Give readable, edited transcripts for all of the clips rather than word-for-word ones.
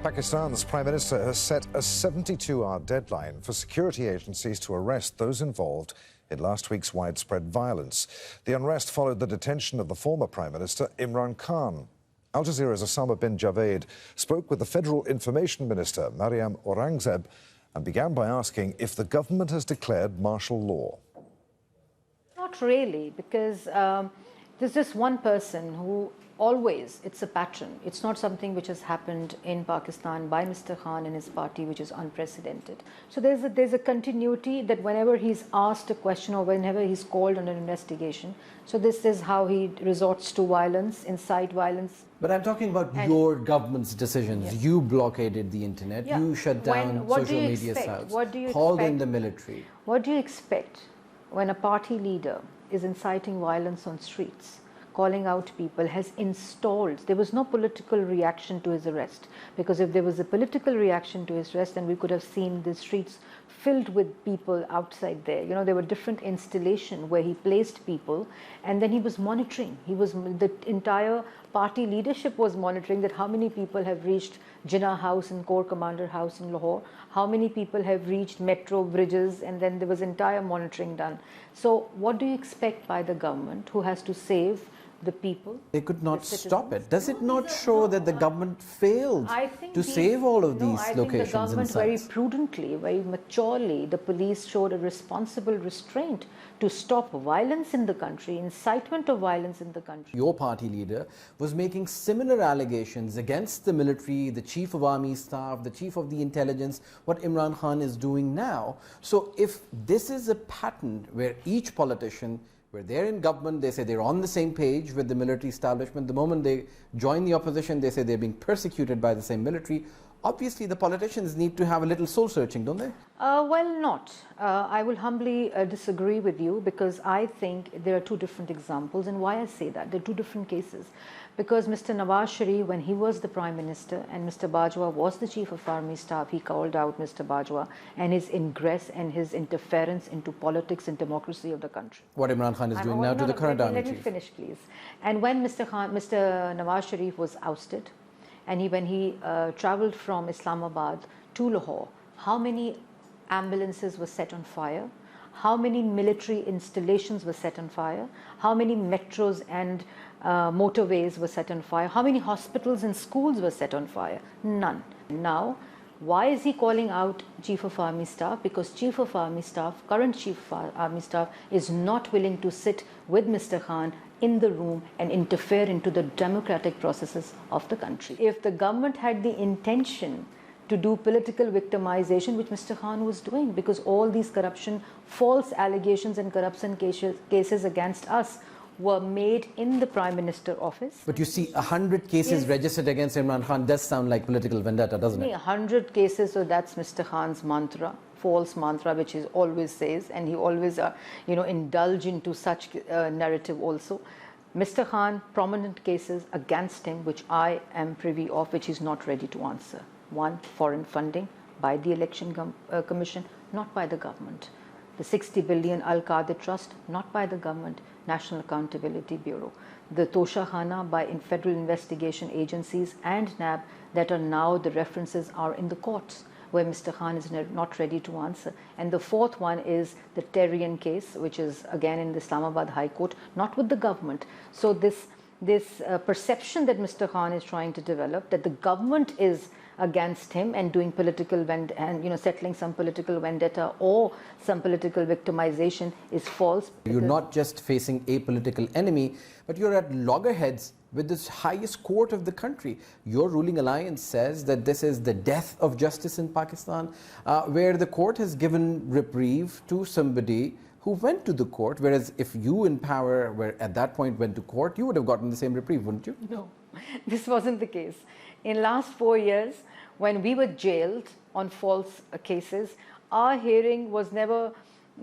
Pakistan's Prime Minister has set a 72-hour deadline for security agencies to arrest those involved in last week's widespread violence. The unrest followed the detention of the former Prime Minister Imran Khan. Al Jazeera's Osama bin Javaid spoke with the Federal Information Minister Marriyum Aurangzeb and began by asking if the government has declared martial law. Not really, because there's just one person who always, it's a pattern. It's not something which has happened in Pakistan by Mr. Khan and his party, which is unprecedented. So there's a continuity that whenever he's asked a question or whenever he's called on an investigation, so this is how he resorts to violence, incite violence. But I'm talking about your government's decisions. Yes. You blockaded the internet, you shut down social media sites, called in the military. What do you expect when a party leader is inciting violence on streets, calling out people, has installed? There was no political reaction to his arrest, because if there was a political reaction to his arrest, then we could have seen the streets filled with people outside there. You know, there were different installations where he placed people, and then he was monitoring. The entire party leadership was monitoring that how many people have reached Jinnah House and Corps Commander House in Lahore, how many people have reached metro bridges, and then there was entire monitoring done. So what do you expect by the government, who has to save the people? They could not stop it. Does it not show that the government failed to save all of these locations? I think the government very prudently, very maturely, the police showed a responsible restraint to stop violence in the country, incitement of violence in the country. Your party leader was making similar allegations against the military, the chief of army staff, the chief of the intelligence, what Imran Khan is doing now. So if this is a pattern where each politician, where they're in government, they say they're on the same page with the military establishment. The moment they join the opposition, they say they're being persecuted by the same military. Obviously, the politicians need to have a little soul-searching, don't they? Well, not. I will humbly disagree with you, because I think there are two different examples. And why I say that? There are two different cases. Because Mr. Nawaz Sharif, when he was the Prime Minister and Mr. Bajwa was the Chief of Army Staff, he called out Mr. Bajwa and his ingress and his interference into politics and democracy of the country. What Imran Khan is doing now to the current army chief. Let me finish, please. And when Mr. Nawaz Sharif was ousted, and when he travelled from Islamabad to Lahore, how many ambulances were set on fire? How many military installations were set on fire? How many metros and motorways were set on fire? How many hospitals and schools were set on fire? None. Now, why is he calling out Chief of Army Staff? Because Chief of Army Staff, current Chief of Army Staff, is not willing to sit with Mr. Khan in the room and interfere into the democratic processes of the country. If the government had the intention to do political victimization, which Mr. Khan was doing, because all these corruption, false allegations and corruption cases against us were made in the Prime Minister office. But you see, 100 cases registered against Imran Khan does sound like political vendetta, doesn't it? 100 cases, so that's Mr. Khan's mantra, false mantra, which he always says, and he always indulge into such narrative also. Mr. Khan, prominent cases against him, which I am privy of, which he's not ready to answer. One, foreign funding by the Election Commission, not by the government. The 60 billion Al-Qaeda Trust, not by the government. National Accountability Bureau. The Tosha Khana by federal investigation agencies and NAB, that are now the references are in the courts, where Mr. Khan is not ready to answer. And the fourth one is the Tehreek-e-Insaf case, which is again in the Islamabad High Court, not with the government. So this perception that Mr. Khan is trying to develop, that the government is against him and doing political settling some political vendetta or some political victimization, is false. You're not just facing a political enemy, but you're at loggerheads with this highest court of the country. Your ruling alliance says that this is the death of justice in Pakistan, where the court has given reprieve to somebody who went to the court, whereas if you in power were at that point went to court, you would have gotten the same reprieve, wouldn't you? No, this wasn't the case. In last 4 years, when we were jailed on false cases, our hearing was never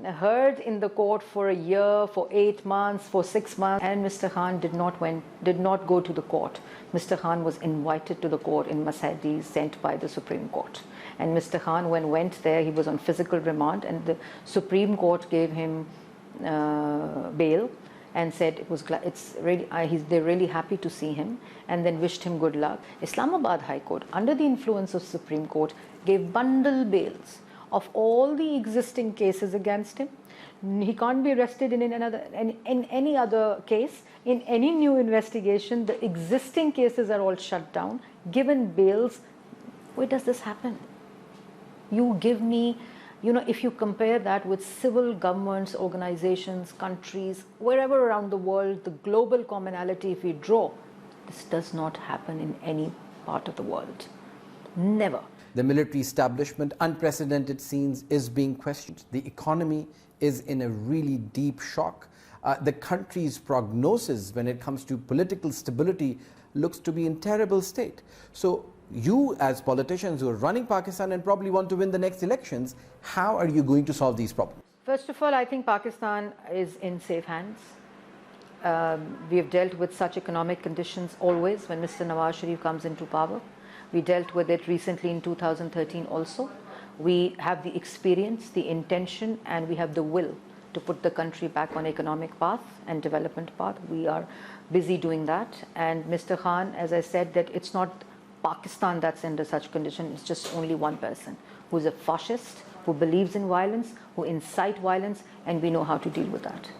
heard in the court for a year, for 8 months, for 6 months, and Mr. Khan did not go to the court. Mr. Khan was invited to the court in Masadi, sent by the Supreme Court. And Mr. Khan, when went there, he was on physical remand, and the Supreme Court gave him bail. and said they're really happy to see him, and then wished him good luck. Islamabad High Court, under the influence of Supreme Court, gave bundle bails of all the existing cases against him. He can't be arrested in any other case. In any new investigation, the existing cases are all shut down, given bails. Where does this happen? You give me, if you compare that with civil governments, organizations, countries, wherever around the world, the global commonality, if we draw, this does not happen in any part of the world. Never. The military establishment, unprecedented scenes, is being questioned. The economy is in a really deep shock. The country's prognosis when it comes to political stability looks to be in terrible state. So you, as politicians who are running Pakistan and probably want to win the next elections, how are you going to solve these problems? First of all, I think Pakistan is in safe hands. We have dealt with such economic conditions always when Mr. Nawaz Sharif comes into power. We dealt with it recently in 2013 also. We have the experience, the intention, and we have the will to put the country back on economic path and development path. We are busy doing that. And Mr. Khan, as I said, that it's not Pakistan that's under such condition, it's just only one person who's a fascist, who believes in violence, who incite violence, and we know how to deal with that.